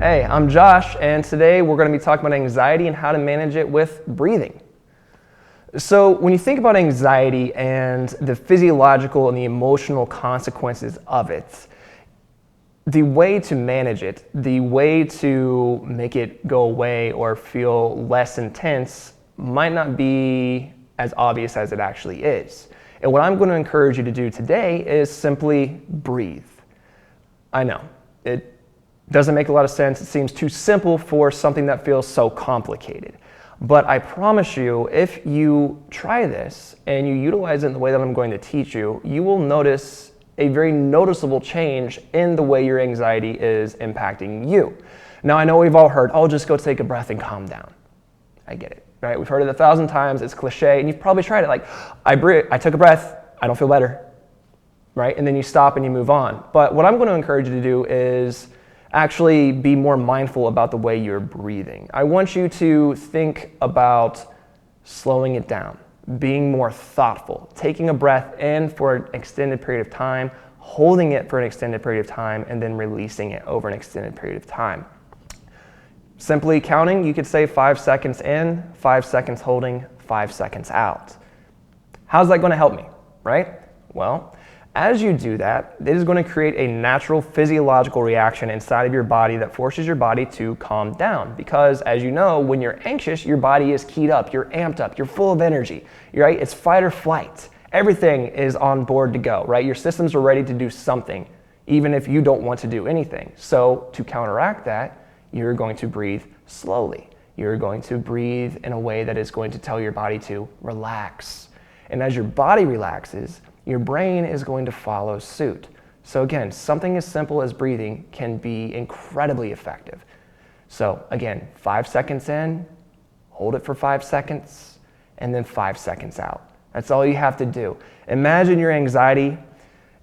Hey, I'm Josh, and today we're going to be talking about anxiety and how to manage it with breathing. So when you think about anxiety and the physiological and the emotional consequences of it, the way to manage it, the way to make it go away or feel less intense might not be as obvious as it actually is. And what I'm going to encourage you to do today is simply breathe. I know, it doesn't make a lot of sense. It seems too simple for something that feels so complicated. But I promise you, if you try this and you utilize it in the way that I'm going to teach you, you will notice a very noticeable change in the way your anxiety is impacting you. Now, I know we've all heard, oh, just go take a breath and calm down. I get it, right? We've heard it 1,000 times. It's cliche, and you've probably tried it. Like, I took a breath. I don't feel better, right? And then you stop and you move on. But what I'm going to encourage you to do is actually be more mindful about the way you're breathing. I want you to think about slowing it down, being more thoughtful, taking a breath in for an extended period of time, holding it for an extended period of time, and then releasing it over an extended period of time. Simply counting, you could say 5 seconds in, 5 seconds holding, 5 seconds out. How's that going to help me, right? Well, as you do that, it is going to create a natural physiological reaction inside of your body that forces your body to calm down. Because as you know, when you're anxious, your body is keyed up, you're amped up, you're full of energy, right? It's fight or flight. Everything is on board to go, right? Your systems are ready to do something, even if you don't want to do anything. So to counteract that, you're going to breathe slowly. You're going to breathe in a way that is going to tell your body to relax. And as your body relaxes, your brain is going to follow suit. So again, something as simple as breathing can be incredibly effective. So again, 5 seconds in, hold it for 5 seconds, and then 5 seconds out. That's all you have to do. Imagine your anxiety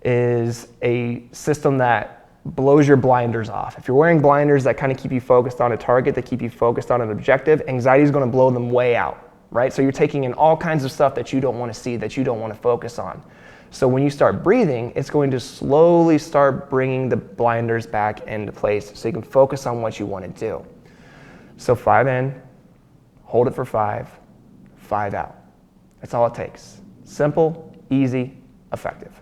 is a system that blows your blinders off. If you're wearing blinders that kind of keep you focused on a target, that keep you focused on an objective, anxiety is going to blow them way out, right? So you're taking in all kinds of stuff that you don't want to see, that you don't want to focus on. So when you start breathing, it's going to slowly start bringing the blinders back into place so you can focus on what you want to do. So 5 in, hold it for 5, 5 out. That's all it takes. Simple, easy, effective.